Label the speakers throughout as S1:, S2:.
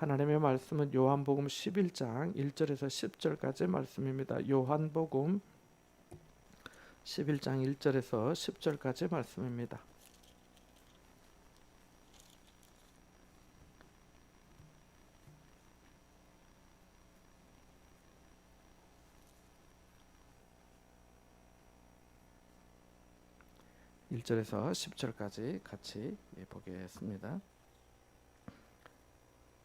S1: 하나님의 말씀은 요한복음 11장 1절에서 10절까지 말씀입니다. 요한복음 11장 1절에서 10절까지 말씀입니다. 1절에서 10절까지 같이 보겠습니다.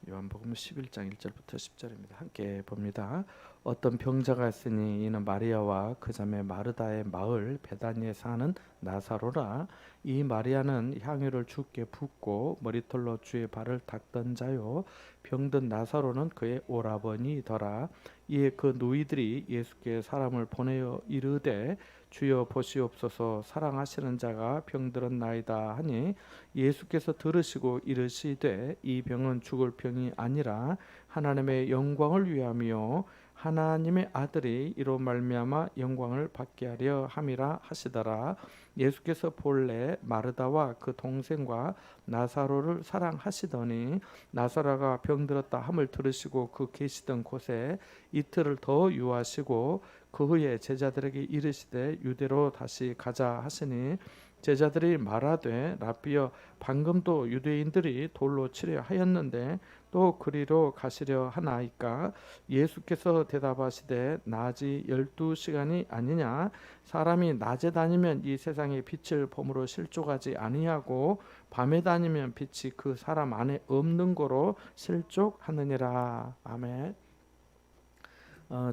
S1: 요한복음 11장 1절부터 10절입니다. 함께 봅니다. 어떤 병자가 있으니 이는 마리아와 그 자매 마르다의 마을 베다니에 사는 나사로라. 이 마리아는 향유를 주께 붓고 머리털로 주의 발을 닦던 자요, 병든 나사로는 그의 오라버니더라. 이에 그 누이들이 예수께 사람을 보내어 이르되 주여 보시옵소서, 사랑하시는 자가 병들은 나이다 하니 예수께서 들으시고 이르시되 이 병은 죽을 병이 아니라 하나님의 영광을 위함이요 하나님의 아들이 이로 말미암아 영광을 받게 하려 함이라 하시더라. 예수께서 본래 마르다와 그 동생과 나사로를 사랑하시더니 나사로가 병들었다 함을 들으시고 그 계시던 곳에 이틀을 더 유하시고 그 후에 제자들에게 이르시되 유대로 다시 가자 하시니 제자들이 말하되 라비여, 방금도 유대인들이 돌로 치려 하였는데 또 그리로 가시려 하나이까? 예수께서 대답하시되 낮이 12시간이 아니냐? 사람이 낮에 다니면 이 세상의 빛을 범으로 실족하지 아니하고 밤에 다니면 빛이 그 사람 안에 없는 거로 실족하느니라. 아멘.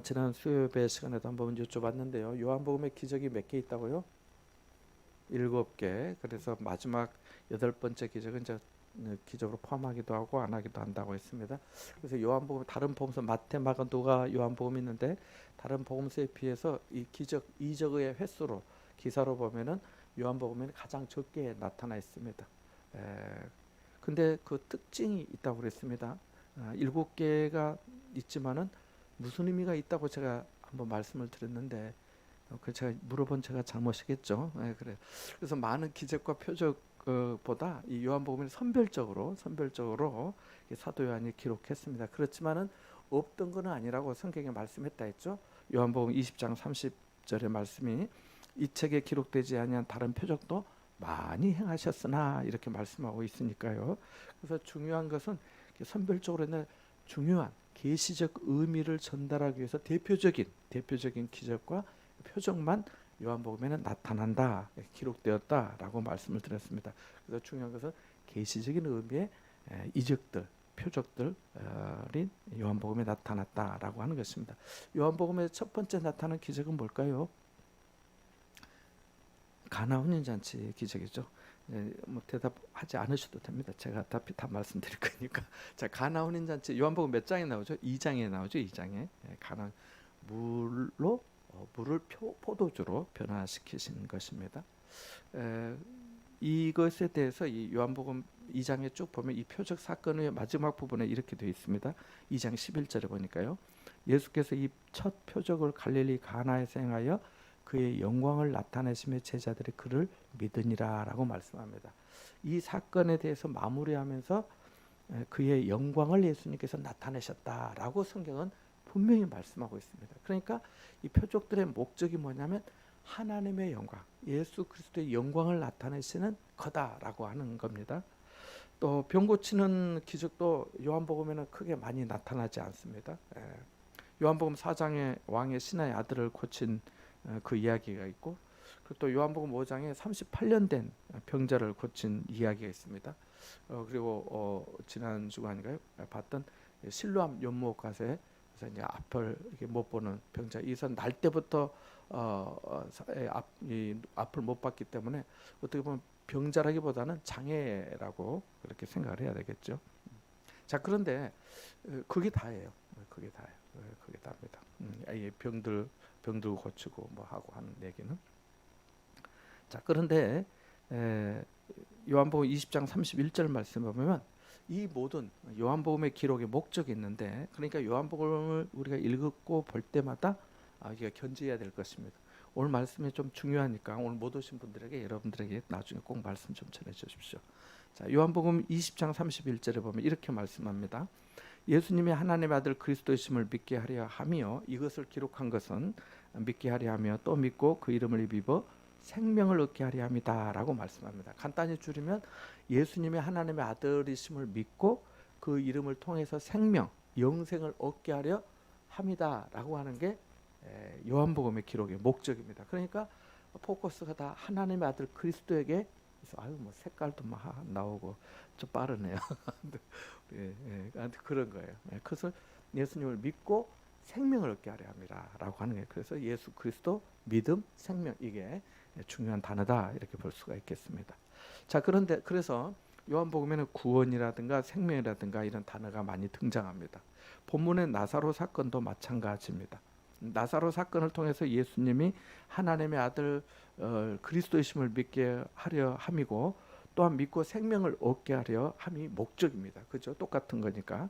S1: 지난 수요일 시간에도 한번 여쭤봤는데요. 요한복음에 기적이 몇 개 있다고요? 7개. 그래서 마지막 8번째 기적은 이제 기적으로 포함하기도 하고 안 하기도 한다고 했습니다. 그래서 요한복음 다른 복음서 마태, 마가, 누가, 요한복음이 있는데 다른 복음서에 비해서 이 기적 이적의 횟수로 기사로 보면은 요한복음에는 가장 적게 나타나 있습니다. 근데 그 특징이 있다고 그랬습니다. 7개가 있지만은 무슨 의미가 있다고 제가 한번 말씀을 드렸는데 그 제가 물어본 제가 잘못이겠죠. 그래. 그래서 많은 기적과 표적보다 이 요한복음은 선별적으로 사도 요한이 기록했습니다. 그렇지만은 없던 것은 아니라고 성경에 말씀했다 했죠. 요한복음 20장 30절의 말씀이 이 책에 기록되지 아니한 다른 표적도 많이 행하셨으나 이렇게 말씀하고 있으니까요. 그래서 중요한 것은 선별적으로 중요한 계시적 의미를 전달하기 위해서 대표적인 기적과 표적만 요한복음에는 나타난다, 기록되었다라고 말씀을 드렸습니다. 그래서 중요한 것은 계시적인 의미의 이적들, 표적들이 요한복음에 나타났다라고 하는 것입니다. 요한복음의 첫 번째 나타난 기적은 뭘까요? 가나 혼인잔치 기적이죠. 뭐 대답하지 않으셔도 됩니다. 제가 어차피 다 말씀드릴 거니까. 자, 가나 혼인잔치 요한복음 몇 장에 나오죠? 2장에 나오죠. 2장에 가나 물을 포도주로 변화시키신 것입니다. 이것에 대해서 이 요한복음 2장에 쭉 보면 이 표적 사건의 마지막 부분에 이렇게 되어 있습니다. 2장 11절에 보니까요. 예수께서 이 첫 표적을 갈릴리 가나에서 행하여 그의 영광을 나타내시며 제자들이 그를 믿으니라 라고 말씀합니다. 이 사건에 대해서 마무리하면서 그의 영광을 예수님께서 나타내셨다라고 성경은 분명히 말씀하고 있습니다. 그러니까 이 표적들의 목적이 뭐냐면 하나님의 영광, 예수 그리스도의 영광을 나타내시는 거다라고 하는 겁니다. 또 병 고치는 기적도 요한복음에는 크게 많이 나타나지 않습니다. 요한복음 4장에 왕의 신하의 아들을 고친 그 이야기가 있고, 그리고 또 요한복음 5장에 38년 된 병자를 고친 이야기가 있습니다. 그리고 지난 주간인가요? 봤던 실로암 연못 가세 그래서 이제 앞을 이렇게 못 보는 병자, 이선 날 때부터 앞을 못 봤기 때문에 어떻게 보면 병자라기보다는 장애라고 그렇게 생각을 해야 되겠죠. 자, 그런데 그게 다예요. 그게 다예요. 그게 답니다. 병들 고치고 뭐 하고 하는 얘기는. 자, 그런데 요한복음 20장 31절 말씀을 보면 이 모든 요한복음의 기록에 목적이 있는데, 그러니까 요한복음을 우리가 읽고 볼 때마다 이게 견지해야 될 것입니다. 오늘 말씀이 좀 중요하니까 오늘 못 오신 분들에게, 여러분들에게 나중에 꼭 말씀 좀 전해 주십시오. 자, 요한복음 20장 31절에 보면 이렇게 말씀합니다. 예수님이 하나님의 아들 그리스도이심을 믿게 하려 하며 이것을 기록한 것은 믿게 하려 하며 또 믿고 그 이름을 입어 생명을 얻게 하려 함이다라고 말씀합니다. 간단히 줄이면 예수님이 하나님의 아들이심을 믿고 그 이름을 통해서 생명, 영생을 얻게 하려 함이다라고 하는 게 요한복음의 기록의 목적입니다. 그러니까 포커스가 다 하나님의 아들 그리스도에게 아유 뭐 색깔도 막 나오고 좀 빠르네요. 그런 거예요. 그것을 예수님을 믿고 생명을 얻게 하려 함이라라고 하는 거예요. 그래서 예수 그리스도 믿음 생명 이게 중요한 단어다 이렇게 볼 수가 있겠습니다. 자 그런데 그래서 요한복음에는 구원이라든가 생명이라든가 이런 단어가 많이 등장합니다. 본문의 나사로 사건도 마찬가지입니다. 나사로 사건을 통해서 예수님이 하나님의 아들 그리스도이심을 믿게 하려 함이고 또한 믿고 생명을 얻게 하려 함이 목적입니다. 그죠? 똑같은 거니까.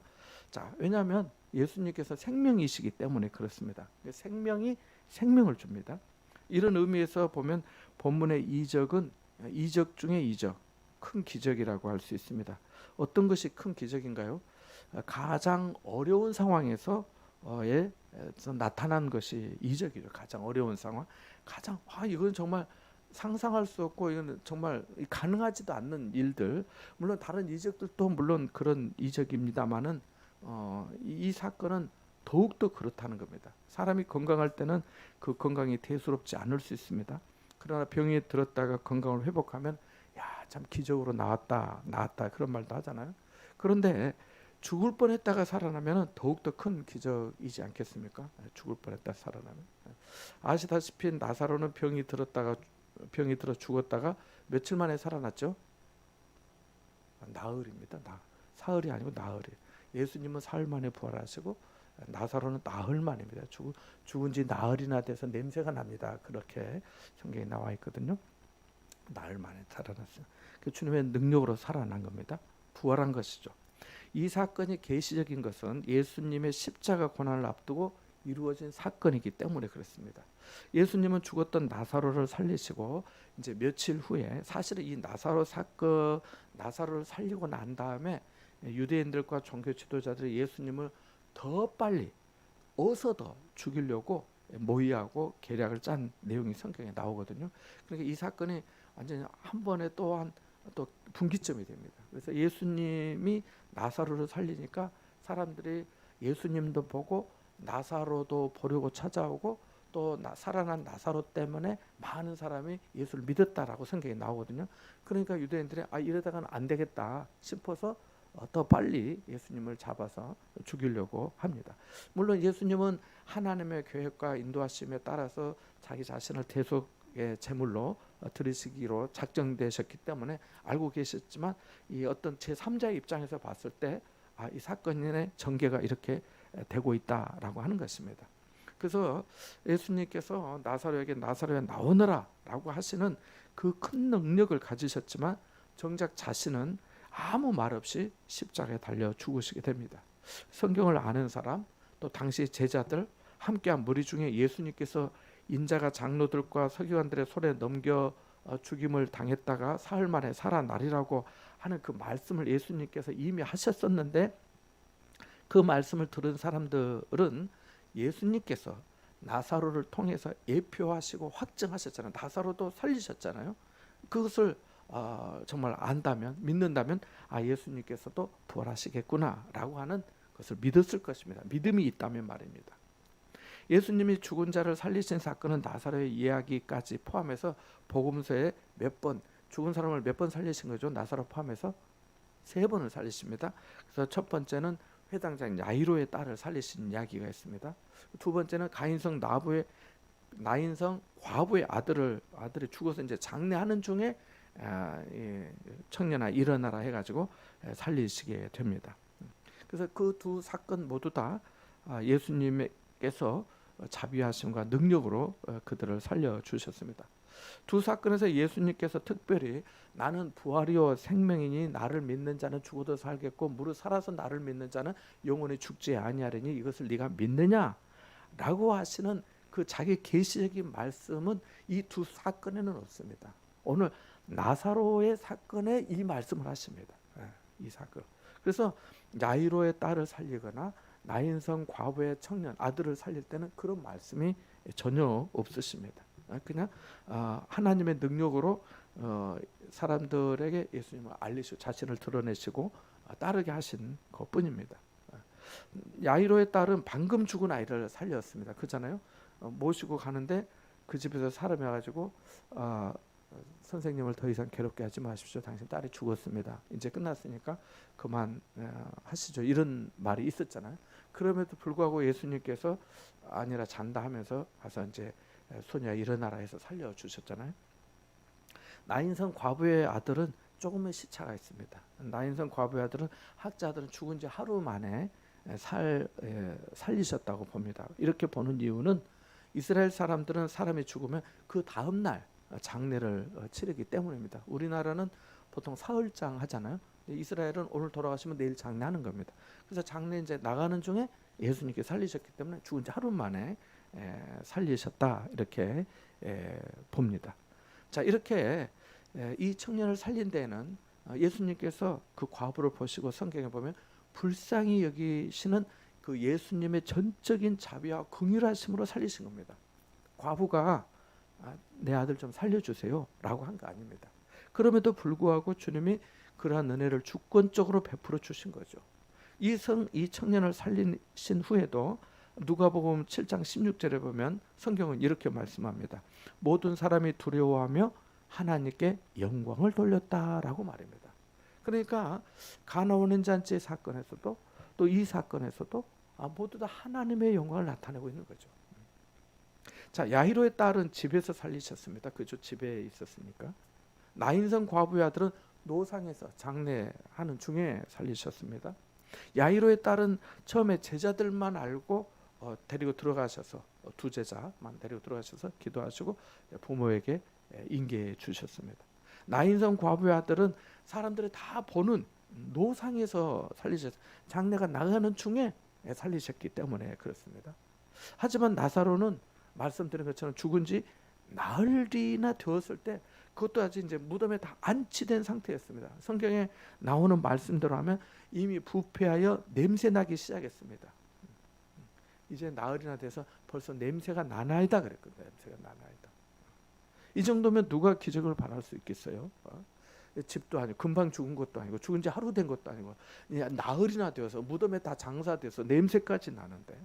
S1: 자, 왜냐하면 예수님께서 생명이시기 때문에 그렇습니다. 생명이 생명을 줍니다. 이런 의미에서 보면 본문의 이적은 이적 중에 이적, 큰 기적이라고 할 수 있습니다. 어떤 것이 큰 기적인가요? 가장 어려운 상황에서 나타난 것이 이적이죠. 가장 어려운 상황, 가장 이건 정말 상상할 수 없고 이건 정말 가능하지도 않는 일들. 물론 다른 이적들도 물론 그런 이적입니다만은 이 사건은 더욱더 그렇다는 겁니다. 사람이 건강할 때는 그 건강이 대수롭지 않을 수 있습니다. 그러나 병이 들었다가 건강을 회복하면 참 기적으로 나았다 그런 말도 하잖아요. 그런데 죽을 뻔했다가 살아나면 더욱더 큰 기적이지 않겠습니까? 죽을 뻔했다 살아나면. 아시다시피 나사로는 병이 들어 죽었다가 며칠 만에 살아났죠. 나흘입니다. 사흘이 아니고 나흘이. 예수님은 사흘 만에 부활하시고 나사로는 나흘 만입니다. 죽은 지 나흘이나 돼서 냄새가 납니다. 그렇게 성경에 나와 있거든요. 나흘 만에 살아났어요. 주님의 능력으로 살아난 겁니다. 부활한 것이죠. 이 사건이 계시적인 것은 예수님의 십자가 고난을 앞두고 이루어진 사건이기 때문에 그렇습니다. 예수님은 죽었던 나사로를 살리시고 이제 며칠 후에 사실은 이 나사로를 살리고 난 다음에 유대인들과 종교 지도자들이 예수님을 더 빨리 어서 더 죽이려고 모의하고 계략을 짠 내용이 성경에 나오거든요. 그러니까 이 사건이 완전히 한 번에 또 분기점이 됩니다. 그래서 예수님이 나사로를 살리니까 사람들이 예수님도 보고 나사로도 보려고 찾아오고 또 살아난 나사로 때문에 많은 사람이 예수를 믿었다라고 성경에 나오거든요. 그러니까 유대인들이 이러다가는 안 되겠다 싶어서 더 빨리 예수님을 잡아서 죽이려고 합니다. 물론 예수님은 하나님의 계획과 인도하심에 따라서 자기 자신을 대속의 제물로 드리시기로 작정되셨기 때문에 알고 계셨지만 이 어떤 제3자의 입장에서 봤을 때 이 사건의 전개가 이렇게 되고 있다라고 하는 것입니다. 그래서 예수님께서 나사로야 나오너라 라고 하시는 그 큰 능력을 가지셨지만 정작 자신은 아무 말 없이 십자가에 달려 죽으시게 됩니다. 성경을 아는 사람 또 당시 제자들 함께한 무리 중에 예수님께서 인자가 장로들과 서기관들의 손에 넘겨 죽임을 당했다가 사흘 만에 살아나리라고 하는 그 말씀을 예수님께서 이미 하셨었는데 그 말씀을 들은 사람들은 예수님께서 나사로를 통해서 예표하시고 확증하셨잖아요. 나사로도 살리셨잖아요. 그것을 정말 안다면 믿는다면 예수님께서도 부활하시겠구나라고 하는 것을 믿었을 것입니다. 믿음이 있다면 말입니다. 예수님이 죽은 자를 살리신 사건은 나사로의 이야기까지 포함해서 복음서에 죽은 사람을 몇 번 살리신 거죠? 나사로 포함해서 3번을 살리십니다. 그래서 첫 번째는 회당장 야이로의 딸을 살리신 이야기가 있습니다. 두 번째는 나인성 과부의 아들이 죽어서 이제 장례하는 중에 청년아 일어나라 해가지고 살리시게 됩니다. 그래서 그 두 사건 모두 다 예수님께서 자비하심과 능력으로 그들을 살려주셨습니다. 두 사건에서 예수님께서 특별히 나는 부활이요 생명이니 나를 믿는 자는 죽어도 살겠고 무릇 살아서 나를 믿는 자는 영원히 죽지 아니하리니 이것을 네가 믿느냐 라고 하시는 그 자기 계시적인 말씀은 이 두 사건에는 없습니다. 오늘 나사로의 사건에 이 말씀을 하십니다. 이 사건. 그래서 야이로의 딸을 살리거나 나인성 과부의 청년 아들을 살릴 때는 그런 말씀이 전혀 없으십니다. 그냥 하나님의 능력으로 사람들에게 예수님을 알리시고 자신을 드러내시고 따르게 하신 것뿐입니다. 야이로의 딸은 방금 죽은 아이를 살렸습니다. 그잖아요. 모시고 가는데 그 집에서 사람이 와가지고 선생님을 더 이상 괴롭게 하지 마십시오. 당신 딸이 죽었습니다. 이제 끝났으니까 그만 하시죠. 이런 말이 있었잖아요. 그럼에도 불구하고 예수님께서 아니라 잔다 하면서 가서 이제 소녀야 일어나라 해서 살려주셨잖아요. 나인성 과부의 아들은 조금의 시차가 있습니다. 나인성 과부의 아들은 학자들은 죽은 지 하루 만에 살리셨다고 봅니다. 이렇게 보는 이유는 이스라엘 사람들은 사람이 죽으면 그 다음 날 장례를 치르기 때문입니다. 우리나라는 보통 사흘장 하잖아요. 이스라엘은 오늘 돌아가시면 내일 장례하는 겁니다. 그래서 장례 이제 나가는 중에 예수님께 살리셨기 때문에 죽은 지 하루 만에 살리셨다 이렇게 봅니다. 자, 이렇게 이 청년을 살린 데에는 예수님께서 그 과부를 보시고 성경에 보면 불쌍히 여기시는 그 예수님의 전적인 자비와 긍휼하심으로 살리신 겁니다. 과부가 내 아들 좀 살려주세요 라고 한 거 아닙니다. 그럼에도 불구하고 주님이 그러한 은혜를 주권적으로 베풀어 주신 거죠. 이 청년을 살리신 후에도 누가복음 7장 16절에 보면 성경은 이렇게 말씀합니다. 모든 사람이 두려워하며 하나님께 영광을 돌렸다라고 말합니다. 그러니까 가나 혼인 잔치의 사건에서도 또 이 사건에서도 모두 다 하나님의 영광을 나타내고 있는 거죠. 자, 야이로의 딸은 집에서 살리셨습니다. 그죠? 집에 있었으니까. 나인성 과부의 아들은 노상에서 장례하는 중에 살리셨습니다. 야이로의 딸은 처음에 제자들만 알고 데리고 들어가셔서 두 제자만 데리고 들어가셔서 기도하시고 부모에게 인계해 주셨습니다. 나인성 과부의 아들은 사람들이 다 보는 노상에서 살리셨어요. 장례가 나가는 중에 살리셨기 때문에 그렇습니다. 하지만 나사로는 말씀드린 것처럼 죽은 지 나흘이나 되었을 때 그것도 아직 이제 무덤에 다 안치된 상태였습니다. 성경에 나오는 말씀대로 하면 이미 부패하여 냄새 나기 시작했습니다. 이제 나흘이나 돼서 벌써 냄새가 나나이다 그랬거든요. 냄새가 나나이다. 이 정도면 누가 기적을 바랄 수 있겠어요? 집도 아니고 금방 죽은 것도 아니고 죽은 지 하루 된 것도 아니고 나흘이나 되어서 무덤에 다 장사돼서 냄새까지 나는데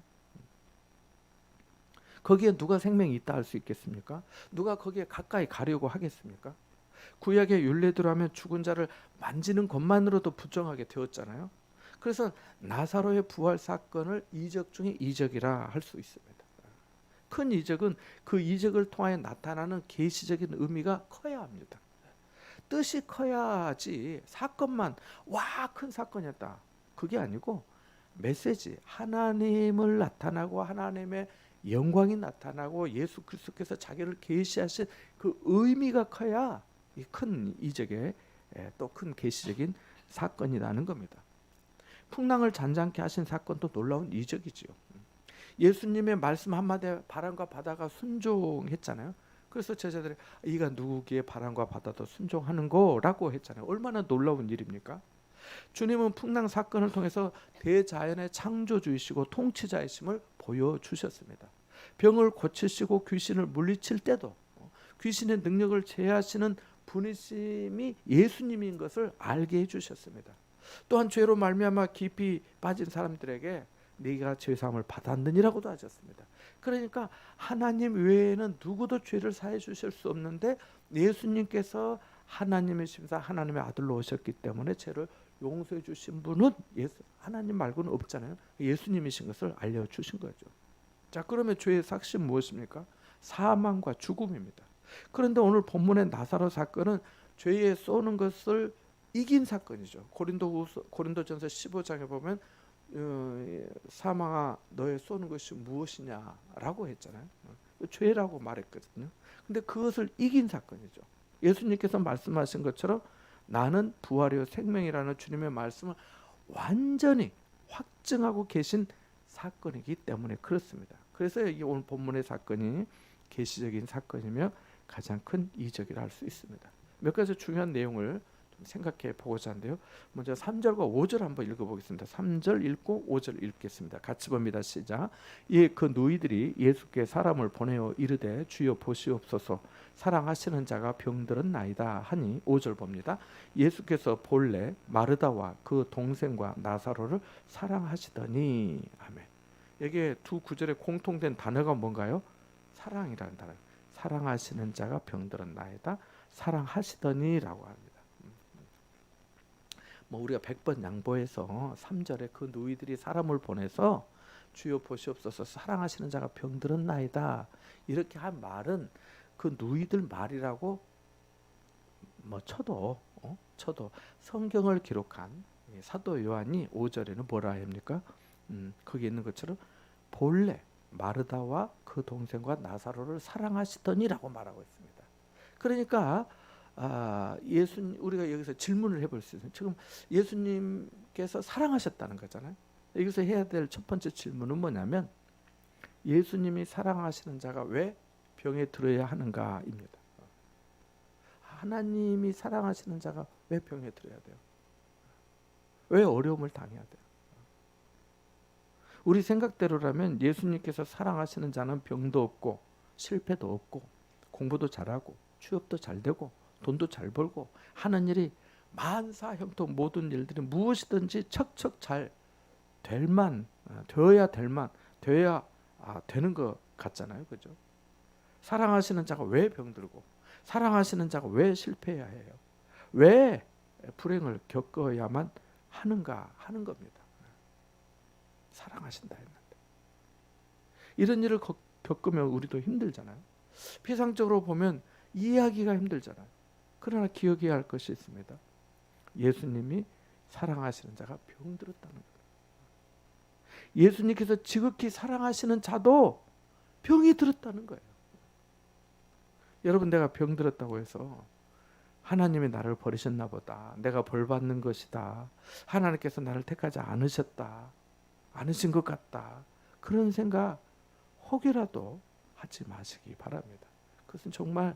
S1: 거기에 누가 생명이 있다 할 수 있겠습니까? 누가 거기에 가까이 가려고 하겠습니까? 구약의 율례대로 하면 죽은 자를 만지는 것만으로도 부정하게 되었잖아요. 그래서 나사로의 부활 사건을 이적 중에 이적이라 할 수 있습니다. 큰 이적은 그 이적을 통하여 나타나는 계시적인 의미가 커야 합니다. 뜻이 커야지 사건만 와 큰 사건이었다 그게 아니고 메시지 하나님을 나타나고 하나님의 영광이 나타나고 예수 그리스도께서 자기를 계시하신 그 의미가 커야 이 큰 이적의 또 큰 계시적인 사건이라는 겁니다. 풍랑을 잔잔케 하신 사건도 놀라운 이적이지요. 예수님의 말씀 한마디에 바람과 바다가 순종했잖아요. 그래서 제자들이 이가 누구기에 바람과 바다도 순종하는 거라고 했잖아요. 얼마나 놀라운 일입니까? 주님은 풍랑 사건을 통해서 대자연의 창조주이시고 통치자이심을 보여주셨습니다. 병을 고치시고 귀신을 물리칠 때도 귀신의 능력을 제하시는 분이심이 예수님인 것을 알게 해주셨습니다. 또한 죄로 말미암아 깊이 빠진 사람들에게 네가 죄사함을 받았느니라고도 하셨습니다. 그러니까 하나님 외에는 누구도 죄를 사해 주실 수 없는데 예수님께서 하나님의 심사 하나님의 아들로 오셨기 때문에 죄를 용서해 주신 분은 하나님 말고는 없잖아요. 예수님이신 것을 알려주신 거죠. 자, 그러면 죄의 삭신 무엇입니까? 사망과 죽음입니다. 그런데 오늘 본문의 나사로 사건은 죄에 쏘는 것을 이긴 사건이죠. 고린도전서 15장에 보면 사망아 너의 쏘는 것이 무엇이냐라고 했잖아요. 죄라고 말했거든요. 근데 그것을 이긴 사건이죠. 예수님께서 말씀하신 것처럼 나는 부활이요 생명이라는 주님의 말씀을 완전히 확증하고 계신 사건이기 때문에 그렇습니다. 그래서 이 오늘 본문의 사건이 계시적인 사건이며 가장 큰 이적이라 할 수 있습니다. 몇 가지 중요한 내용을 생각해 보고자 하는데요. 먼저 3절과 5절 한번 읽어보겠습니다. 3절 읽고 5절 읽겠습니다. 같이 봅니다. 시작. 예, 그 누이들이 예수께 사람을 보내어 이르되 주여 보시옵소서 사랑하시는 자가 병들었나이다 하니 5절 봅니다. 예수께서 본래 마르다와 그 동생과 나사로를 사랑하시더니 아멘. 여기에 두 구절에 공통된 단어가 뭔가요? 사랑이라는 단어. 사랑하시는 자가 병들었나이다. 사랑하시더니라고 합니다. 뭐 우리가 100번 양보해서 3절에 그 누이들이 사람을 보내서 주여 보시옵소서 사랑하시는 자가 병들었나이다 이렇게 한 말은 그 누이들 말이라고 뭐 쳐도 성경을 기록한 사도 요한이 5절에는 뭐라 합니까? 거기 있는 것처럼 본래 마르다와 그 동생과 나사로를 사랑하시더니라고 말하고 있습니다. 그러니까 우리가 여기서 질문을 해볼 수 있어요. 지금 예수님께서 사랑하셨다는 거잖아요. 여기서 해야 될 첫 번째 질문은 뭐냐면 예수님이 사랑하시는 자가 왜 병에 들어야 하는가입니다. 하나님이 사랑하시는 자가 왜 병에 들어야 돼요? 왜 어려움을 당해야 돼요? 우리 생각대로라면 예수님께서 사랑하시는 자는 병도 없고 실패도 없고 공부도 잘하고 취업도 잘 되고 돈도 잘 벌고 하는 일이 만사형통 모든 일들이 무엇이든지 척척 잘 되어야 되는 것 같잖아요. 그죠? 사랑하시는 자가 왜 병들고 사랑하시는 자가 왜 실패해야 해요? 왜 불행을 겪어야만 하는가 하는 겁니다. 사랑하신다 했는데 이런 일을 겪으면 우리도 힘들잖아요. 피상적으로 보면 이해하기가 힘들잖아요. 그러나 기억해야 할 것이 있습니다. 예수님이 사랑하시는 자가 병들었다는 거예요. 예수님께서 지극히 사랑하시는 자도 병이 들었다는 거예요. 여러분 내가 병들었다고 해서 하나님이 나를 버리셨나 보다. 내가 벌 받는 것이다. 하나님께서 나를 택하지 않으신 것 같다. 그런 생각 혹이라도 하지 마시기 바랍니다. 그것은 정말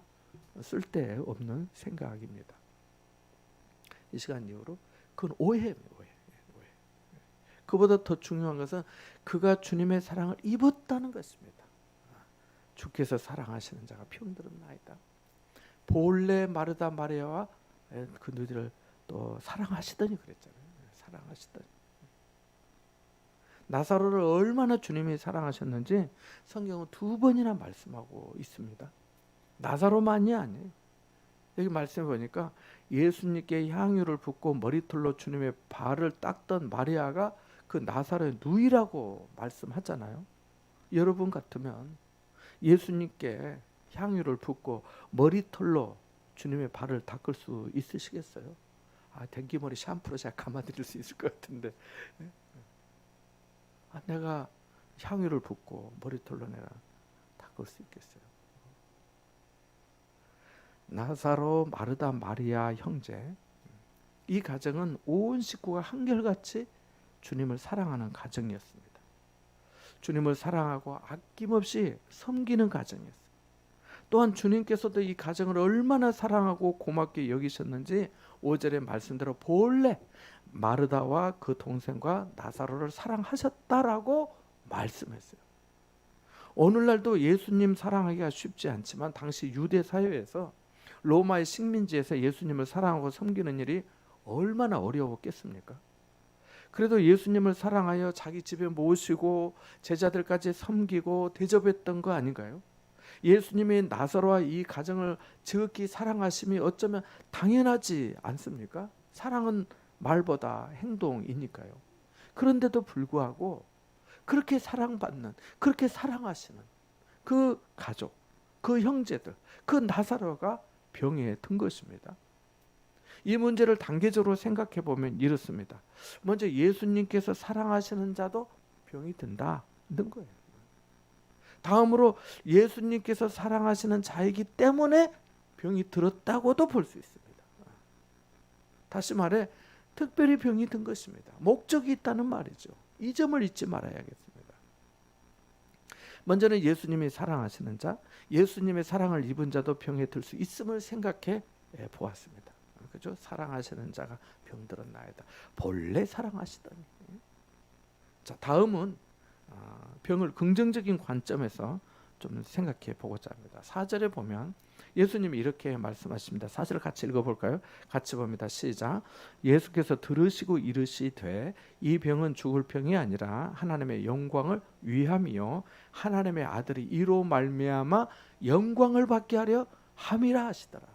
S1: 쓸데없는 생각입니다. 이 시간 이후로 그건 오해입니다. 오해. 그보다 더 중요한 것은 그가 주님의 사랑을 입었다는 것입니다. 주께서 사랑하시는 자가 병들었나이다. 본래 마르다 마리아와 그 누이들을 또 사랑하시더니 그랬잖아요. 사랑하시더니. 나사로를 얼마나 주님이 사랑하셨는지 성경은 2번이나 말씀하고 있습니다. 나사로만이 아니에요. 여기 말씀해 보니까 예수님께 향유를 붓고 머리털로 주님의 발을 닦던 마리아가 그 나사로의 누이라고 말씀하잖아요. 여러분 같으면 예수님께 향유를 붓고 머리털로 주님의 발을 닦을 수 있으시겠어요? 댕기머리 샴푸로 제가 감아드릴 수 있을 것 같은데 내가 향유를 붓고 머리털로 내가 닦을 수 있겠어요? 나사로, 마르다, 마리아 형제 이 가정은 온 식구가 한결같이 주님을 사랑하는 가정이었습니다. 주님을 사랑하고 아낌없이 섬기는 가정이었어요. 또한 주님께서도 이 가정을 얼마나 사랑하고 고맙게 여기셨는지 5절의 말씀대로 본래 마르다와 그 동생과 나사로를 사랑하셨다라고 말씀했어요. 오늘날도 예수님 사랑하기가 쉽지 않지만 당시 유대 사회에서 로마의 식민지에서 예수님을 사랑하고 섬기는 일이 얼마나 어려웠겠습니까? 그래도 예수님을 사랑하여 자기 집에 모시고 제자들까지 섬기고 대접했던 거 아닌가요? 예수님이 나사로와 이 가정을 지극히 사랑하심이 어쩌면 당연하지 않습니까? 사랑은 말보다 행동이니까요. 그런데도 불구하고 그렇게 사랑받는, 그렇게 사랑하시는 그 가족, 그 형제들, 그 나사로가 병에 든 것입니다. 이 문제를 단계적으로 생각해 보면 이렇습니다. 먼저 예수님께서 사랑하시는 자도 병이 든다는 거예요. 다음으로 예수님께서 사랑하시는 자이기 때문에 병이 들었다고도 볼 수 있습니다. 다시 말해 특별히 병이 든 것입니다. 목적이 있다는 말이죠. 이 점을 잊지 말아야겠습니다. 먼저는 예수님이 사랑하시는 자, 예수님의 사랑을 입은 자도 병에 들 수 있음을 생각해 보았습니다. 그죠? 사랑하시는 자가 병들었나이다. 본래 사랑하시더니. 자, 다음은 병을 긍정적인 관점에서 좀 생각해 보고자 합니다. 4절에 보면 예수님이 이렇게 말씀하십니다. 4절 같이 읽어볼까요? 같이 봅니다. 시작. 예수께서 들으시고 이르시되 이 병은 죽을 병이 아니라 하나님의 영광을 위함이요 하나님의 아들이 이로 말미암아 영광을 받게 하려 함이라 하시더라.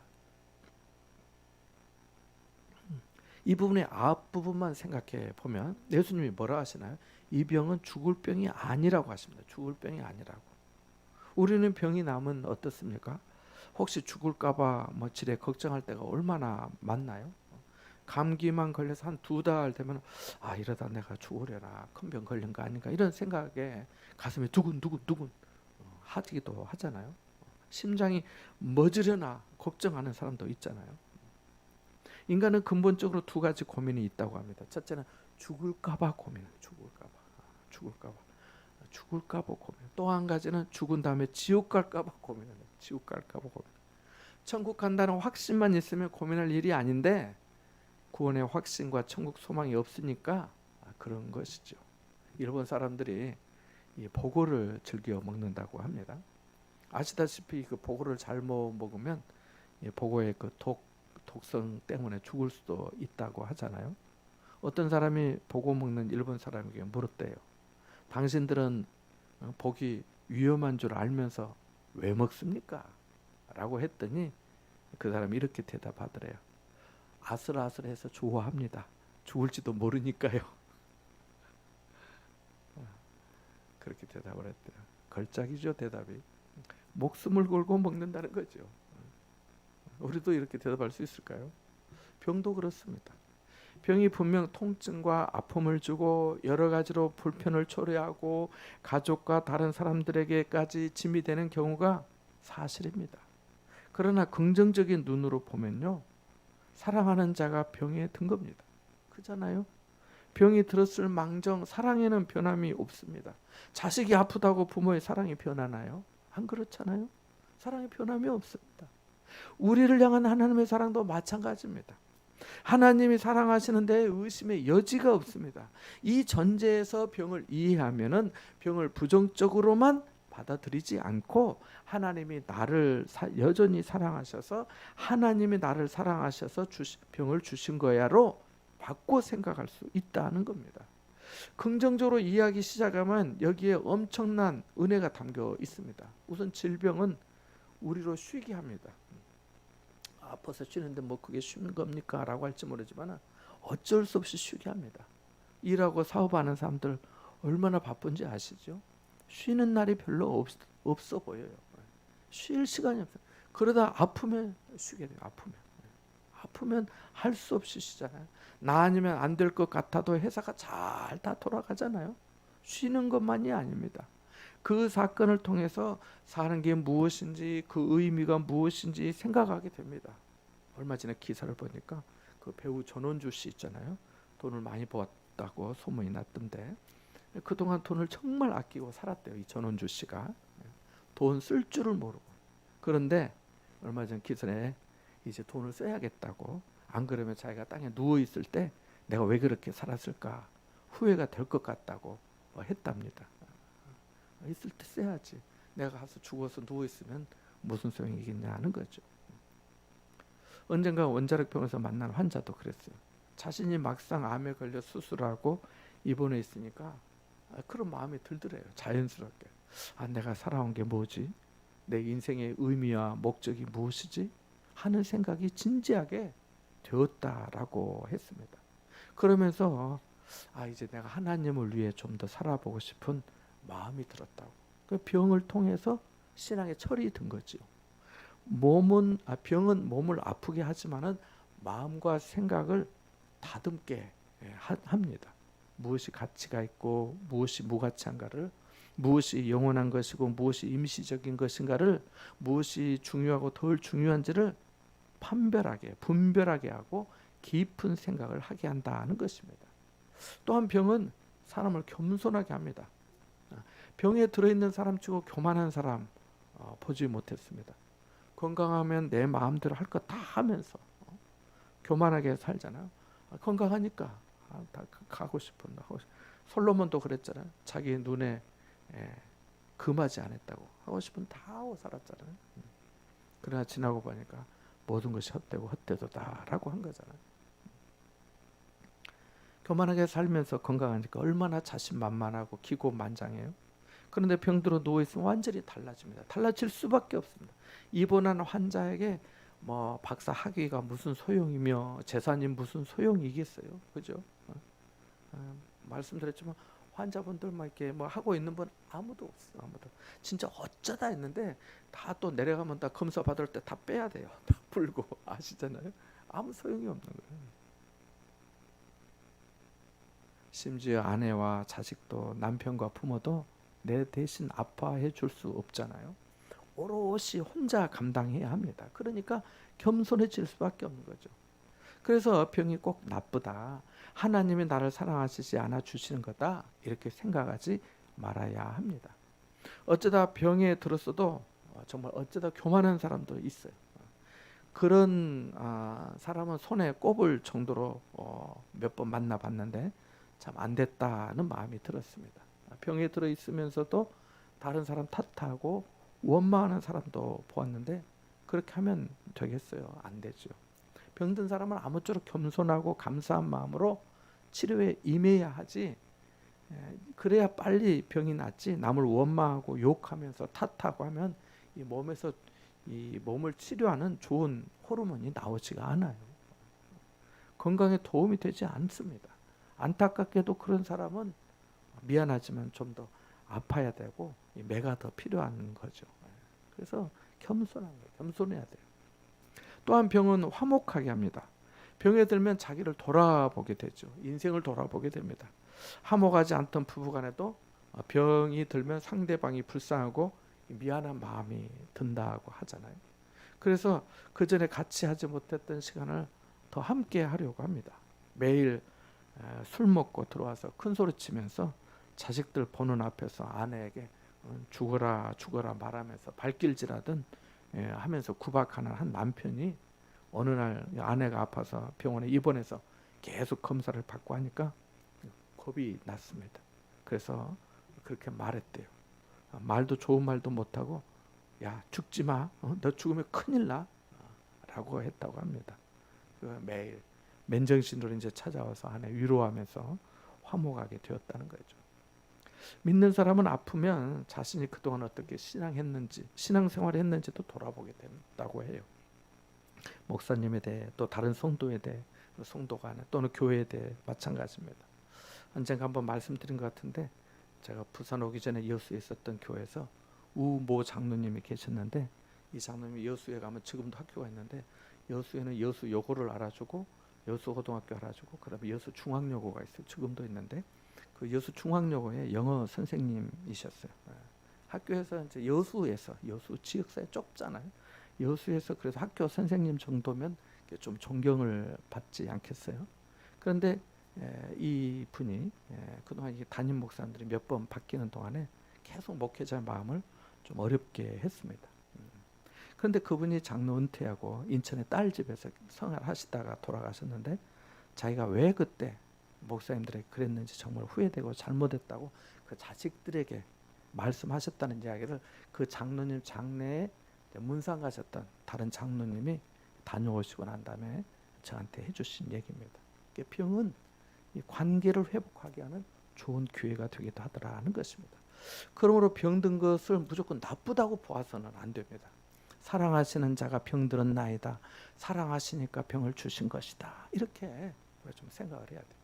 S1: 이 부분의 앞부분만 생각해 보면 예수님이 뭐라 하시나요? 이 병은 죽을 병이 아니라고 하십니다. 죽을 병이 아니라고. 우리는 병이 나면 어떻습니까? 혹시 죽을까봐 뭐 지레 걱정할 때가 얼마나 많나요? 감기만 걸려서 한 2달 되면 이러다 내가 죽으려나 큰 병 걸린 거 아닌가 이런 생각에 가슴이 두근두근 하기도 하잖아요. 심장이 멎으려나 걱정하는 사람도 있잖아요. 인간은 근본적으로 2가지 고민이 있다고 합니다. 첫째는 죽을까봐 고민, 죽을까봐 고민. 또 한 가지는 죽은 다음에 지옥 갈까봐 고민해요. 지옥 갈까봐 고민. 천국 간다는 확신만 있으면 고민할 일이 아닌데 구원의 확신과 천국 소망이 없으니까 그런 것이죠. 일본 사람들이 이 보고를 즐겨 먹는다고 합니다. 아시다시피 그 보고를 잘못 먹으면 보고의 그 독성 때문에 죽을 수도 있다고 하잖아요. 어떤 사람이 보고 먹는 일본 사람에게 물었대요. 당신들은 복이 위험한 줄 알면서 왜 먹습니까? 라고 했더니 그 사람이 이렇게 대답하더래요. 아슬아슬해서 좋아합니다. 죽을지도 모르니까요. 그렇게 대답을 했대요. 걸작이죠, 대답이. 목숨을 걸고 먹는다는 거죠. 우리도 이렇게 대답할 수 있을까요? 병도 그렇습니다. 병이 분명 통증과 아픔을 주고 여러 가지로 불편을 초래하고 가족과 다른 사람들에게까지 짐이 되는 경우가 사실입니다. 그러나 긍정적인 눈으로 보면요, 사랑하는 자가 병에 든 겁니다. 그잖아요. 병이 들었을 망정 사랑에는 변함이 없습니다. 자식이 아프다고 부모의 사랑이 변하나요? 안 그렇잖아요. 사랑의 변함이 없습니다. 우리를 향한 하나님의 사랑도 마찬가지입니다. 하나님이 사랑하시는데 의심의 여지가 없습니다. 이 전제에서 병을 이해하면은 병을 부정적으로만 받아들이지 않고 하나님이 나를 여전히 사랑하셔서 하나님이 나를 사랑하셔서 병을 주신 거야로 바꿔 생각할 수 있다는 겁니다. 긍정적으로 이해하기 시작하면 여기에 엄청난 은혜가 담겨 있습니다. 우선 질병은 우리로 쉬게 합니다. 아파서 쉬는데 뭐 그게 쉬는 겁니까? 라고 할지 모르지만 어쩔 수 없이 쉬게 합니다. 일하고 사업하는 사람들 얼마나 바쁜지 아시죠? 쉬는 날이 별로 없어 보여요. 쉴 시간이 없어요. 그러다 아프면 쉬게 돼요. 아프면 할 수 없이 쉬잖아요. 나 아니면 안 될 것 같아도 회사가 잘 다 돌아가잖아요. 쉬는 것만이 아닙니다. 그 사건을 통해서 사는 게 무엇인지 그 의미가 무엇인지 생각하게 됩니다. 얼마 전에 기사를 보니까 그 배우 전원주 씨 있잖아요. 돈을 많이 벌었다고 소문이 났던데 그동안 돈을 정말 아끼고 살았대요. 이 전원주 씨가 돈 쓸 줄을 모르고. 그런데 얼마 전 기사에 이제 돈을 써야겠다고, 안 그러면 자기가 땅에 누워 있을 때 내가 왜 그렇게 살았을까 후회가 될 것 같다고 했답니다. 있을 때 써야지. 내가 가서 죽어서 누워 있으면 무슨 소용이겠냐 하는 거죠. 언젠가 원자력병원에서 만난 환자도 그랬어요. 자신이 막상 암에 걸려 수술하고 입원해 있으니까 그런 마음이 들더래요. 자연스럽게. 내가 살아온 게 뭐지? 내 인생의 의미와 목적이 무엇이지? 하는 생각이 진지하게 되었다라고 했습니다. 그러면서 이제 내가 하나님을 위해 좀 더 살아보고 싶은 마음이 들었다고. 그 병을 통해서 신앙의 철이 든 거죠. 병은 몸을 아프게 하지만은 마음과 생각을 다듬게 합니다. 무엇이 가치가 있고 무엇이 무가치한가를, 무엇이 영원한 것이고 무엇이 임시적인 것인가를, 무엇이 중요하고 덜 중요한지를 분별하게 하고 깊은 생각을 하게 한다는 것입니다. 또한 병은 사람을 겸손하게 합니다. 병에 들어있는 사람치고 교만한 사람 보지 못했습니다. 건강하면 내 마음대로 할 거 다 하면서 교만하게 살잖아요. 건강하니까 다 가고 싶은 솔로몬도 그랬잖아요. 자기 눈에 금하지 않았다고 하고 싶은 다 하고 살았잖아요. 그러나 지나고 보니까 모든 것이 헛되고 헛되도다라고 한 거잖아요. 교만하게 살면서 건강하니까 얼마나 자신만만하고 기고만장해요. 그런데 병들어 누워 있으면 완전히 달라집니다. 달라질 수밖에 없습니다. 입원한 환자에게 뭐 박사 학위가 무슨 소용이며 재산이 무슨 소용이겠어요, 그죠? 말씀드렸지만 환자분들 막 이렇게 뭐 하고 있는 분 아무도 없어, 아무도. 진짜 어쩌다 했는데 다 또 내려가면 다 검사 받을 때 다 빼야 돼요. 다 풀고 아시잖아요. 아무 소용이 없는 거예요. 심지어 아내와 자식도 남편과 부모도 내 대신 아파해 줄 수 없잖아요. 오롯이 혼자 감당해야 합니다. 그러니까 겸손해질 수밖에 없는 거죠. 그래서 병이 꼭 나쁘다, 하나님이 나를 사랑하시지 않아 주시는 거다, 이렇게 생각하지 말아야 합니다. 어쩌다 병에 들었어도 정말 어쩌다 교만한 사람도 있어요. 그런 사람은 손에 꼽을 정도로 몇 번 만나봤는데 참 안 됐다는 마음이 들었습니다. 병에 들어 있으면서도 다른 사람 탓하고 원망하는 사람도 보았는데 그렇게 하면 되겠어요? 안 되죠. 병든 사람은 아무쪼록 겸손하고 감사한 마음으로 치료에 임해야 하지, 그래야 빨리 병이 낫지, 남을 원망하고 욕하면서 탓하고 하면 이 몸에서 이 몸을 치료하는 좋은 호르몬이 나오지가 않아요. 건강에 도움이 되지 않습니다. 안타깝게도 그런 사람은 미안하지만 좀 더 아파야 되고 매가 더 필요한 거죠. 그래서 겸손해야 돼요. 또한 병은 화목하게 합니다. 병에 들면 자기를 돌아보게 되죠. 인생을 돌아보게 됩니다. 화목하지 않던 부부간에도 병이 들면 상대방이 불쌍하고 미안한 마음이 든다고 하잖아요. 그래서 그 전에 같이 하지 못했던 시간을 더 함께 하려고 합니다. 매일 술 먹고 들어와서 큰 소리 치면서 자식들 보는 앞에서 아내에게 죽어라 죽어라 말하면서 발길질하던 하면서 구박하는 한 남편이 어느 날 아내가 아파서 병원에 입원해서 계속 검사를 받고 하니까 겁이 났습니다. 그래서 그렇게 말했대요. 말도 좋은 말도 못하고 야 죽지 마, 너 죽으면 큰일 나 라고 했다고 합니다. 매일 맨정신으로 이제 찾아와서 아내 위로하면서 화목하게 되었다는 거죠. 믿는 사람은 아프면 자신이 그동안 어떻게 신앙생활을 했는지도 돌아보게 된다고 해요. 목사님에 대해, 또 다른 성도에 대해, 성도 간에 또는 교회에 대해 마찬가지입니다. 언젠가 한번 말씀드린 것 같은데 제가 부산 오기 전에 여수에 있었던 교회에서 우모 장로님이 계셨는데, 이 장로님이 여수에 가면 지금도 학교가 있는데 여수에는 여수 여고를 알아주고 여수 고등학교 알아주고 그다음에 여수 중앙여고가 있어요. 지금도 있는데 그 여수 중앙여고의 영어 선생님이셨어요. 학교에서 이제 여수 지역사회 좁잖아요. 여수에서 그래서 학교 선생님 정도면 좀 존경을 받지 않겠어요? 그런데 이 분이 그동안 담임 목사님들이 몇 번 바뀌는 동안에 계속 목회자의 마음을 좀 어렵게 했습니다. 그런데 그분이 장로 은퇴하고 인천의 딸 집에서 생활하시다가 돌아가셨는데 자기가 왜 그때 목사님들에게 그랬는지 정말 후회되고 잘못했다고 그 자식들에게 말씀하셨다는 이야기를 그 장로님 장례에 문상 가셨던 다른 장로님이 다녀오시고 난 다음에 저한테 해주신 얘기입니다. 병은 이 관계를 회복하게 하는 좋은 기회가 되기도 하더라는 것입니다. 그러므로 병든 것을 무조건 나쁘다고 보아서는 안 됩니다. 사랑하시는 자가 병들었나이다. 사랑하시니까 병을 주신 것이다. 이렇게 좀 생각을 해야 돼요.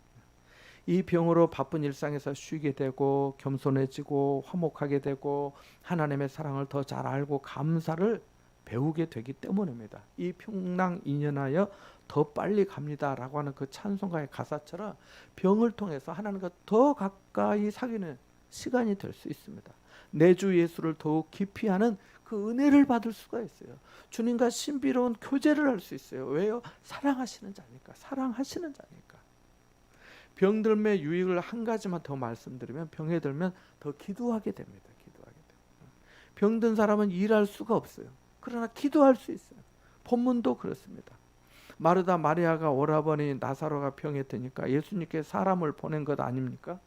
S1: 이 병으로 바쁜 일상에서 쉬게 되고 겸손해지고 화목하게 되고 하나님의 사랑을 더 잘 알고 감사를 배우게 되기 때문입니다. 이 평낭인연하여 더 빨리 갑니다라고 하는 그 찬송가의 가사처럼 병을 통해서 하나님과 더 가까이 사귀는 시간이 될 수 있습니다. 내 주 예수를 더욱 깊이 아는 그 은혜를 받을 수가 있어요. 주님과 신비로운 교제를 할 수 있어요. 왜요? 사랑하시는 자니까. 사랑하시는 자니까. 병들매 유익을 한 가지만 더 말씀드리면, 병에 들면 더 기도하게 됩니다. 기도하게 돼요. 병든 사람은 일할 수가 없어요. 그러나 기도할 수 있어요. 본문도 그렇습니다. 마르다 마리아가 오라버니 나사로가 병에 드니까 예수님께 사람을 보낸 것 아닙니까?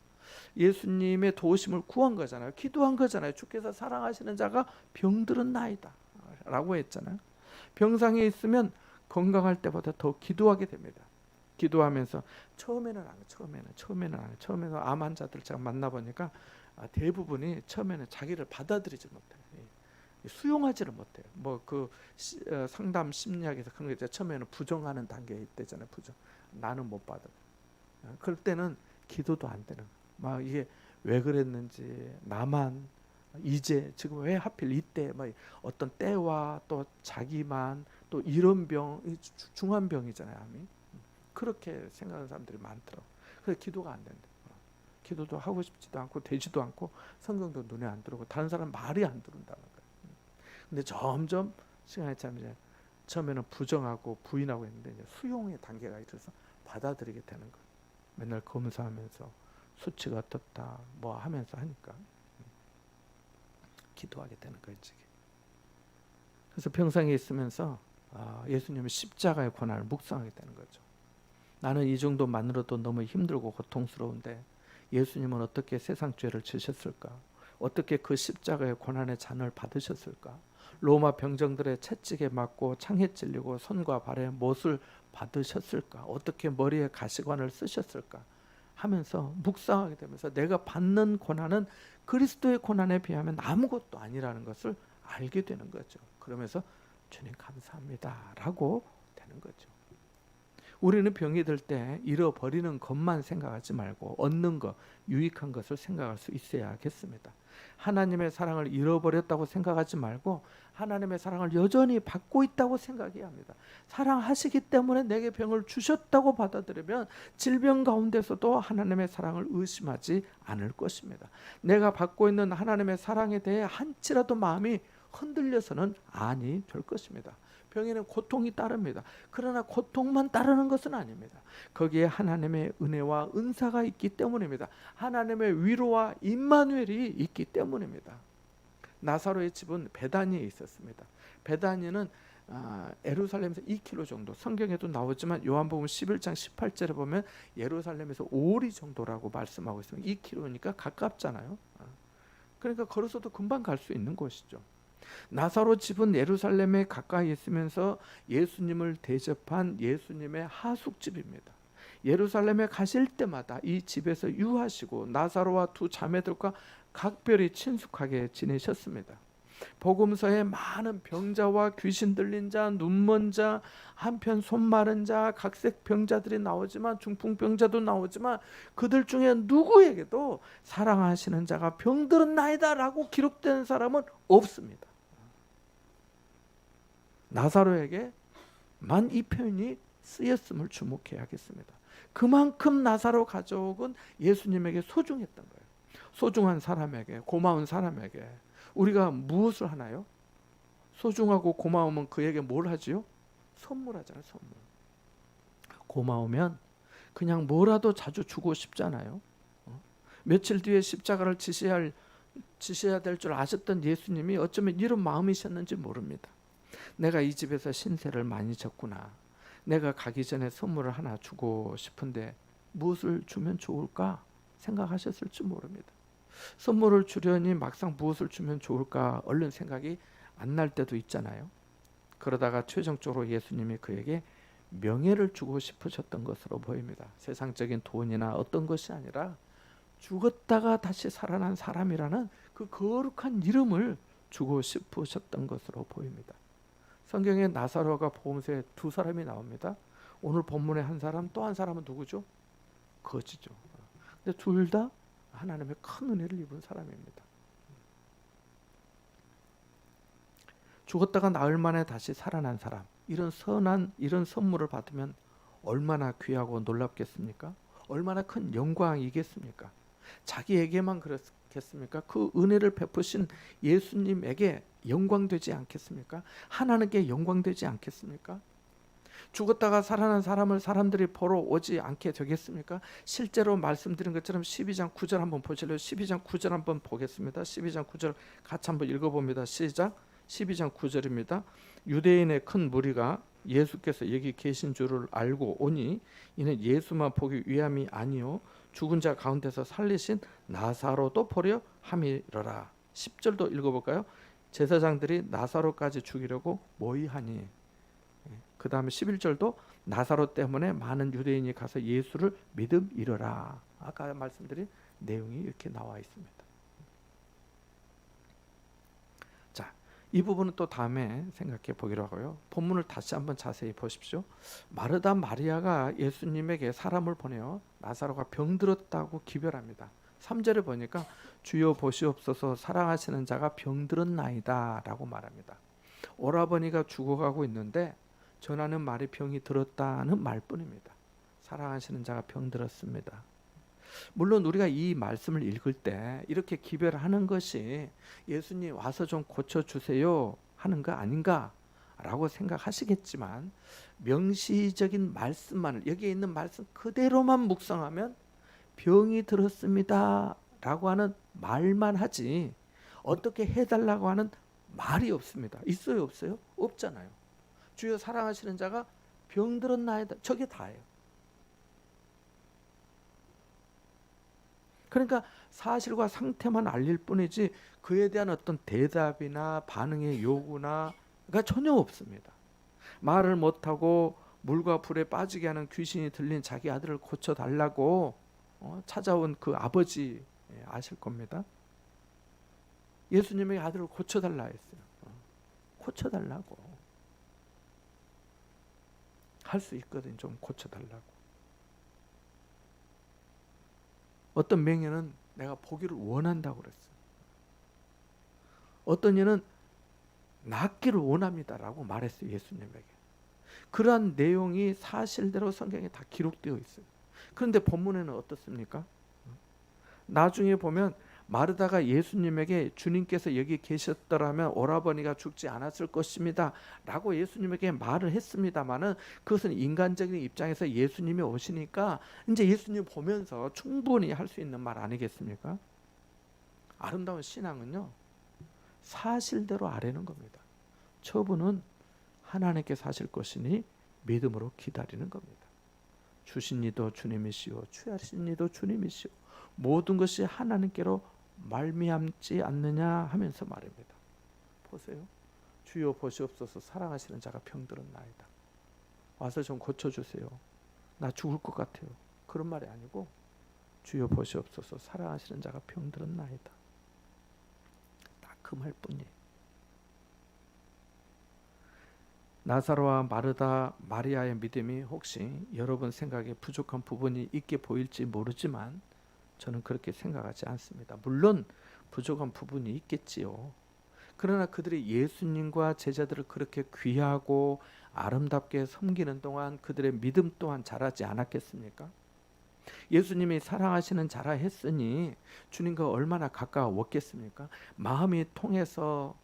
S1: 예수님의 도우심을 구한 거잖아요. 기도한 거잖아요. 주께서 사랑하시는 자가 병들은 나이다 라고 했잖아요. 병상에 있으면 건강할 때보다 더 기도하게 됩니다. 기도하면서 처음에는 암 환자들 제가 만나보니까 대부분이 처음에는 자기를 받아들이지 못해요. 수용하지를 못해요. 상담 심리학에서 그런 게 있죠. 처음에는 부정하는 단계에 있대잖아요. 부정. 나는 못 받아. 그럴 때는 기도도 안 되는. 막 이게 왜 그랬는지, 나만 이제 지금 왜 하필 이때, 어떤 때와 또 자기만 또 이런 병, 중한 병이잖아요. 암이. 그렇게 생각하는 사람들이 많더라고. 그래서 기도가 안 된다. 기도도 하고 싶지도 않고 되지도 않고 성경도 눈에 안 들어오고 다른 사람 말이 안 들어온다는 거예요. 근데 점점 시간이 차면 처음에는 부정하고 부인하고 했는데 이제 수용의 단계가 있어서 받아들이게 되는 거예요. 맨날 검사하면서 수치가 어떻다 뭐 하면서 하니까 기도하게 되는 거예요. 그래서 병상에 있으면서 예수님의 십자가의 고난을 묵상하게 되는 거죠. 나는 이 정도만으로도 너무 힘들고 고통스러운데 예수님은 어떻게 세상 죄를 지셨을까? 어떻게 그 십자가의 고난의 잔을 받으셨을까? 로마 병정들의 채찍에 맞고 창에 찔리고 손과 발에 못을 받으셨을까? 어떻게 머리에 가시관을 쓰셨을까? 하면서 묵상하게 되면서 내가 받는 고난은 그리스도의 고난에 비하면 아무것도 아니라는 것을 알게 되는 거죠. 그러면서 주님 감사합니다 라고 되는 거죠. 우리는 병이 들 때 잃어버리는 것만 생각하지 말고 얻는 것, 유익한 것을 생각할 수 있어야겠습니다. 하나님의 사랑을 잃어버렸다고 생각하지 말고 하나님의 사랑을 여전히 받고 있다고 생각해야 합니다. 사랑하시기 때문에 내게 병을 주셨다고 받아들이면 질병 가운데서도 하나님의 사랑을 의심하지 않을 것입니다. 내가 받고 있는 하나님의 사랑에 대해 한치라도 마음이 흔들려서는 아니 될 것입니다. 병에는 고통이 따릅니다. 그러나 고통만 따르는 것은 아닙니다. 거기에 하나님의 은혜와 은사가 있기 때문입니다. 하나님의 위로와 임마누엘이 있기 때문입니다. 나사로의 집은 베다니에 있었습니다. 베다니는 예루살렘에서 2km 정도, 성경에도 나오지만 요한복음 11장 18절에 보면 예루살렘에서 5리 정도라고 말씀하고 있습니다. 2km니까 가깝잖아요. 그러니까 걸어서도 금방 갈 수 있는 곳이죠. 나사로 집은 예루살렘에 가까이 있으면서 예수님을 대접한 예수님의 하숙집입니다. 예루살렘에 가실 때마다 이 집에서 유하시고 나사로와 두 자매들과 각별히 친숙하게 지내셨습니다. 복음서에 많은 병자와 귀신 들린 자, 눈먼 자, 한편 손 마른 자, 각색 병자들이 나오지만 중풍병자도 나오지만 그들 중에 누구에게도 사랑하시는 자가 병들은 나이다라고 기록된 사람은 없습니다. 나사로에게만 이 표현이 쓰였음을 주목해야겠습니다. 그만큼 나사로 가족은 예수님에게 소중했던 거예요. 소중한 사람에게, 고마운 사람에게 우리가 무엇을 하나요? 소중하고 고마우면 그에게 뭘 하지요? 선물하잖아요. 선물. 고마우면 그냥 뭐라도 자주 주고 싶잖아요. 며칠 뒤에 십자가를 지셔야 될 줄 아셨던 예수님이 어쩌면 이런 마음이셨는지 모릅니다. 내가 이 집에서 신세를 많이 졌구나. 내가 가기 전에 선물을 하나 주고 싶은데 무엇을 주면 좋을까 생각하셨을지 모릅니다. 선물을 주려니 막상 무엇을 주면 좋을까 얼른 생각이 안 날 때도 있잖아요. 그러다가 최종적으로 예수님이 그에게 명예를 주고 싶으셨던 것으로 보입니다. 세상적인 돈이나 어떤 것이 아니라 죽었다가 다시 살아난 사람이라는 그 거룩한 이름을 주고 싶으셨던 것으로 보입니다. 성경에 나사로가 복음서에 두 사람이 나옵니다. 오늘 본문에 한 사람, 또 한 사람은 누구죠? 거지죠. 근데 둘 다 하나님의 큰 은혜를 입은 사람입니다. 죽었다가 나흘 만에 다시 살아난 사람, 이런 선물을 받으면 얼마나 귀하고 놀랍겠습니까? 얼마나 큰 영광이겠습니까? 자기에게만 그렇겠습니까? 그 은혜를 베푸신 예수님에게 영광되지 않겠습니까? 하나님께 영광되지 않겠습니까? 죽었다가 살아난 사람을 사람들이 보러 오지 않게 되겠습니까? 실제로 말씀드린 것처럼 12장 9절 한번 보실래요? 12장 9절 한번 보겠습니다. 12장 9절 같이 한번 읽어봅니다. 시작. 12장 9절입니다. 유대인의 큰 무리가 예수께서 여기 계신 줄을 알고 오니 이는 예수만 보기 위함이 아니요 죽은 자 가운데서 살리신 나사로도 보려 함이러라. 10절도 읽어볼까요? 제사장들이 나사로까지 죽이려고 모의하니, 그 다음에 11절도 나사로 때문에 많은 유대인이 가서 예수를 믿음이러라. 아까 말씀드린 내용이 이렇게 나와 있습니다. 자, 이 부분은 또 다음에 생각해 보기로 하고요. 본문을 다시 한번 자세히 보십시오. 마르다 마리아가 예수님에게 사람을 보내어 나사로가 병들었다고 기별합니다. 3절에 보니까 주여 보시옵소서 사랑하시는 자가 병들었나이다 라고 말합니다. 오라버니가 죽어가고 있는데 전하는 말이 병이 들었다는 말뿐입니다. 사랑하시는 자가 병들었습니다. 물론 우리가 이 말씀을 읽을 때 이렇게 기별하는 것이 예수님 와서 좀 고쳐주세요 하는 거 아닌가 라고 생각하시겠지만, 명시적인 말씀만을, 여기에 있는 말씀 그대로만 묵상하면 병이 들었습니다 라고 하는 말만 하지 어떻게 해달라고 하는 말이 없습니다. 있어요 없어요? 없잖아요. 주여 사랑하시는 자가 병들었나이다, 저게 다예요. 그러니까 사실과 상태만 알릴 뿐이지 그에 대한 어떤 대답이나 반응의 요구나가 전혀 없습니다. 말을 못하고 물과 불에 빠지게 하는 귀신이 들린 자기 아들을 고쳐달라고 찾아온 그 아버지 아실 겁니다. 예수님의 아들을 고쳐달라 했어요. 고쳐달라고. 할 수 있거든, 좀 고쳐달라고. 어떤 맹인은 내가 보기를 원한다고 그랬어요. 어떤 이는 낫기를 원합니다라고 말했어요, 예수님에게. 그러한 내용이 사실대로 성경에 다 기록되어 있어요. 그런데 본문에는 어떻습니까? 나중에 보면 마르다가 예수님에게 주님께서 여기 계셨더라면 오라버니가 죽지 않았을 것입니다 라고 예수님에게 말을 했습니다마는, 그것은 인간적인 입장에서 예수님이 오시니까 이제 예수님 보면서 충분히 할 수 있는 말 아니겠습니까? 아름다운 신앙은요, 사실대로 아뢰는 겁니다. 처분은 하나님께 사실 것이니 믿음으로 기다리는 겁니다. 주신 이도 주님이시오 취하신 이도 주님이시오 모든 것이 하나님께로 말미암지 않느냐 하면서 말입니다. 보세요. 주여 보시옵소서 사랑하시는 자가 병들었나이다. 와서 좀 고쳐주세요. 나 죽을 것 같아요. 그런 말이 아니고 주여 보시옵소서 사랑하시는 자가 병들었나이다. 딱 그 말뿐이에요. 나사로와 마르다 마리아의 믿음이 혹시 여러분 생각에 부족한 부분이 있게 보일지 모르지만 저는 그렇게 생각하지 않습니다. 물론 부족한 부분이 있겠지요. 그러나 그들이 예수님과 제자들을 그렇게 귀하고 아름답게 섬기는 동안 그들의 믿음 또한 자라지 않았겠습니까? 예수님이 사랑하시는 자라 했으니 주님과 얼마나 가까웠겠습니까? 마음이 통해서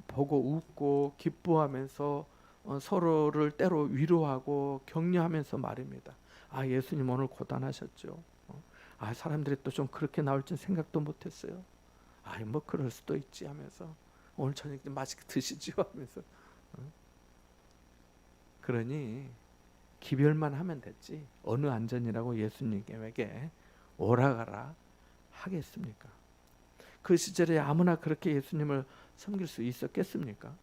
S1: 보고 웃고 기뻐하면서 서로를 때로 위로하고 격려하면서 말입니다. 아, 예수님 오늘 고단하셨죠. 아, 사람들이 또 좀 그렇게 나올 줄 생각도 못했어요. 아, 뭐 그럴 수도 있지 하면서 오늘 저녁 좀 맛있게 드시죠 하면서. 그러니 기별만 하면 됐지 어느 안전이라고 예수님에게 오라가라 하겠습니까? 그 시절에 아무나 그렇게 예수님을 섬길 수 있었겠습니까?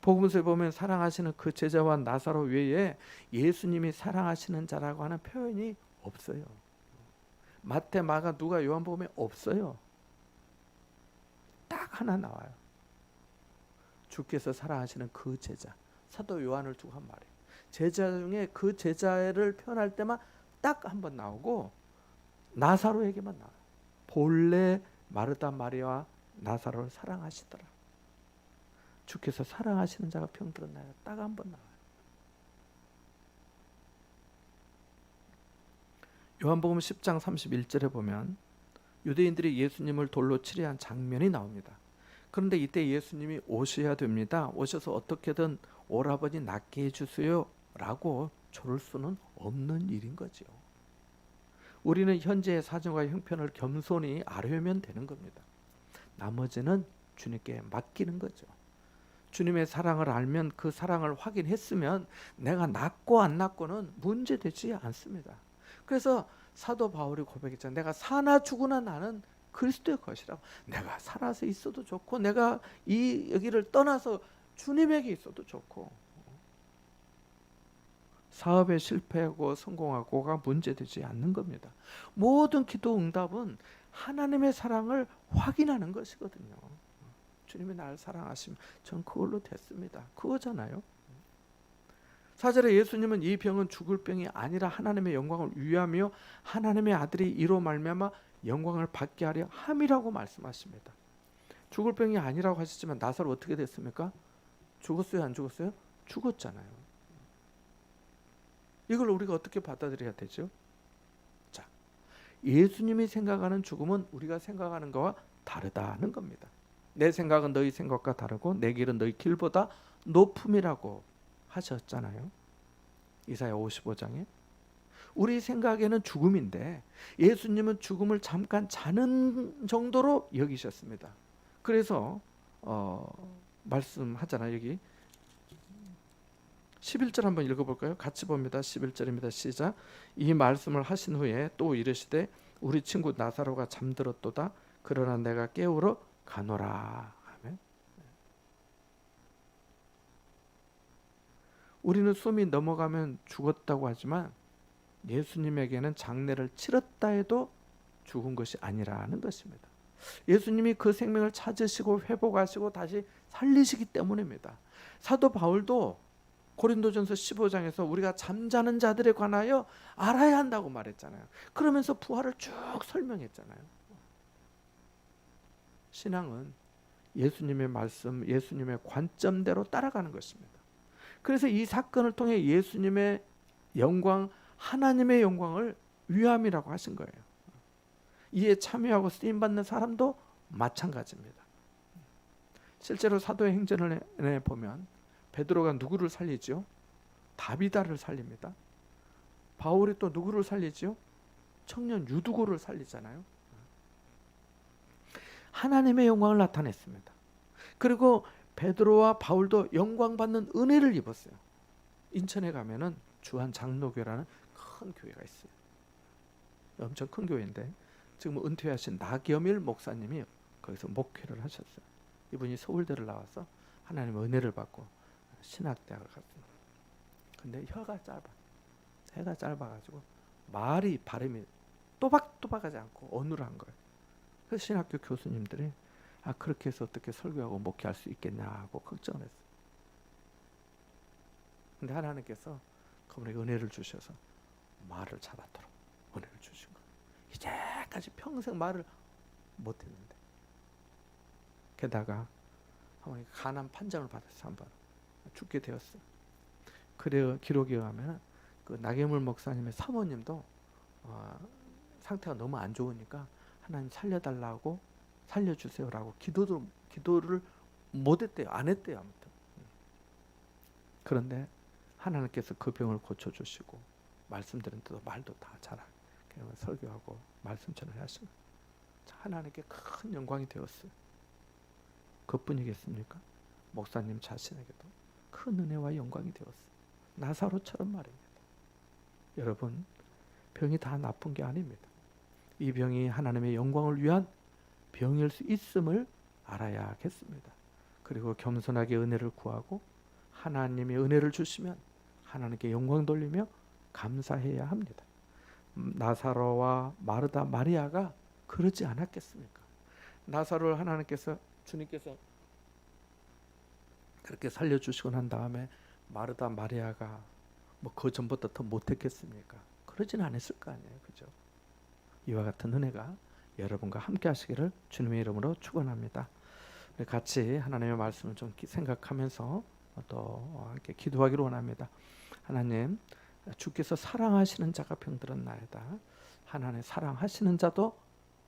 S1: 복음서에 보면 사랑하시는 그 제자와 나사로 외에 예수님이 사랑하시는 자라고 하는 표현이 없어요. 마태, 마가, 누가, 요한복음에 없어요. 딱 하나 나와요. 주께서 사랑하시는 그 제자. 사도 요한을 두고 한 말이에요. 제자 중에 그 제자를 표현할 때만 딱 한 번 나오고 나사로에게만 나와요. 본래 마르다 마리아와 나사로를 사랑하시더라. 주께서 사랑하시는 자가 병들었나요? 딱 한 번 나와요. 요한복음 10장 31절에 보면 유대인들이 예수님을 돌로 치려한 장면이 나옵니다. 그런데 이때 예수님이 오셔야 됩니다. 오셔서 어떻게든 오라버니 낫게 해주세요 라고 조를 수는 없는 일인 거죠. 우리는 현재의 사정과 형편을 겸손히 아뢰면 되는 겁니다. 나머지는 주님께 맡기는 거죠. 주님의 사랑을 알면 그 사랑을 확인했으면 내가 낫고 안 낫고는 문제되지 않습니다. 그래서 사도 바울이 고백했잖아요. 내가 사나 죽으나 나는 그리스도의 것이라고. 내가 살아서 있어도 좋고 내가 이 여기를 떠나서 주님에게 있어도 좋고 사업에 실패하고 성공하고가 문제되지 않는 겁니다. 모든 기도 응답은 하나님의 사랑을 확인하는 것이거든요. 주님이 나를 사랑하시면 전 그걸로 됐습니다. 그거잖아요. 4절에 예수님은 이 병은 죽을 병이 아니라 하나님의 영광을 위하며 하나님의 아들이 이로 말미암아 영광을 받게 하려 함이라고 말씀하십니다. 죽을 병이 아니라고 하셨지만 나사로 어떻게 됐습니까? 죽었어요, 안 죽었어요? 죽었잖아요. 이걸 우리가 어떻게 받아들여야 되죠? 자, 예수님이 생각하는 죽음은 우리가 생각하는 것과 다르다는 겁니다. 내 생각은 너희 생각과 다르고 내 길은 너희 길보다 높음이라고 하셨잖아요. 이사야 55장에. 우리 생각에는 죽음인데 예수님은 죽음을 잠깐 자는 정도로 여기셨습니다. 그래서 말씀하잖아요. 여기 11절 한번 읽어볼까요? 같이 봅니다. 11절입니다. 시작. 이 말씀을 하신 후에 또 이르시되 우리 친구 나사로가 잠들었도다. 그러나 내가 깨우러 가노라. 아멘. 우리는 숨이 넘어가면 죽었다고 하지만 예수님에게는 장례를 치렀다 해도 죽은 것이 아니라는 것입니다. 예수님이 그 생명을 찾으시고 회복하시고 다시 살리시기 때문입니다. 사도 바울도 고린도전서 15장에서 우리가 잠자는 자들에 관하여 알아야 한다고 말했잖아요. 그러면서 부활을 쭉 설명했잖아요. 신앙은 예수님의 말씀, 예수님의 관점대로 따라가는 것입니다. 그래서 이 사건을 통해 예수님의 영광, 하나님의 영광을 위함이라고 하신 거예요. 이에 참여하고 쓰임받는 사람도 마찬가지입니다. 실제로 사도의 행전을 보면 베드로가 누구를 살리죠? 다비다를 살립니다. 바울이 또 누구를 살리죠? 청년 유두고를 살리잖아요. 하나님의 영광을 나타냈습니다. 그리고 베드로와 바울도 영광받는 은혜를 입었어요. 인천에 가면은 주한 장로교라는 큰 교회가 있어요. 엄청 큰 교회인데 지금 은퇴하신 나겸일 목사님이 거기서 목회를 하셨어요. 이분이 서울대를 나와서 하나님의 은혜를 받고 신학대학을 갔습니다. 근데 혀가 짧아. 해가 짧아가지고 말이 발음이 또박또박하지 않고 어눌한 거예요. 그래서 신학교 교수님들이 그렇게 해서 어떻게 설교하고 목회할 수 있겠냐고 걱정을 했어요. 근데 하나님께서 그분에게 은혜를 주셔서 말을 잘하도록 은혜를 주신 거예요. 이제까지 평생 말을 못했는데 게다가 간암 판정을 받았어요. 한번 죽게 되었어요. 그래 기록에 의하면 그 나경물 목사님의 사모님도 상태가 너무 안 좋으니까 하나님 살려달라고 살려주세요라고 기도를 못했대요. 안 했대요. 아무튼. 그런데 하나님께서 그 병을 고쳐주시고 말씀드린 대로 말도 다 잘하고 설교하고 말씀 전하시고 하나님께 큰 영광이 되었어요. 그뿐이겠습니까? 목사님 자신에게도 큰 은혜와 영광이 되었어요. 나사로처럼 말입니다. 여러분, 병이 다 나쁜 게 아닙니다. 이 병이 하나님의 영광을 위한 병일 수 있음을 알아야겠습니다. 그리고 겸손하게 은혜를 구하고 하나님의 은혜를 주시면 하나님께 영광 돌리며 감사해야 합니다. 나사로와 마르다 마리아가 그러지 않았겠습니까? 나사로를 주님께서 그렇게 살려주시고 난 다음에 마르다 마리아가 그 전보다 더 못했겠습니까? 그러진 않았을 거 아니에요. 그죠? 이와 같은 은혜가 여러분과 함께 하시기를 주님의 이름으로 축원합니다. 우리 같이 하나님의 말씀을 좀 생각하면서 또 함께 기도하기를 원합니다. 하나님, 주께서 사랑하시는 자가 병들었나이다. 하나님 사랑하시는 자도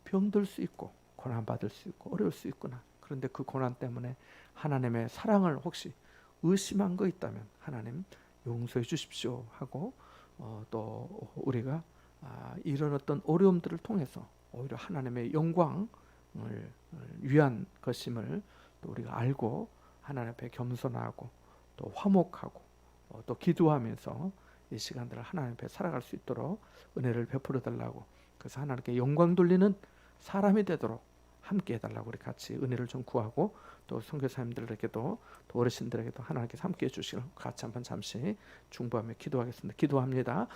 S1: 병들 수 있고 고난받을 수 있고 어려울 수 있구나. 그런데 그 고난 때문에 하나님의 사랑을 혹시 의심한 거 있다면 하나님 용서해 주십시오 하고 또 우리가 이런 어떤 어려움들을 통해서 오히려 하나님의 영광을 위한 것임을 또 우리가 알고 하나님 앞에 겸손하고 또 화목하고 또 기도하면서 이 시간들을 하나님 앞에 살아갈 수 있도록 은혜를 베풀어 달라고, 그래서 하나님께 영광 돌리는 사람이 되도록 함께 해달라고 우리 같이 은혜를 좀 구하고, 또 선교사님들에게도 또 어르신들에게도 하나님께서 함께 해주시길 같이 한번 잠시 중보하며 기도하겠습니다. 기도합니다.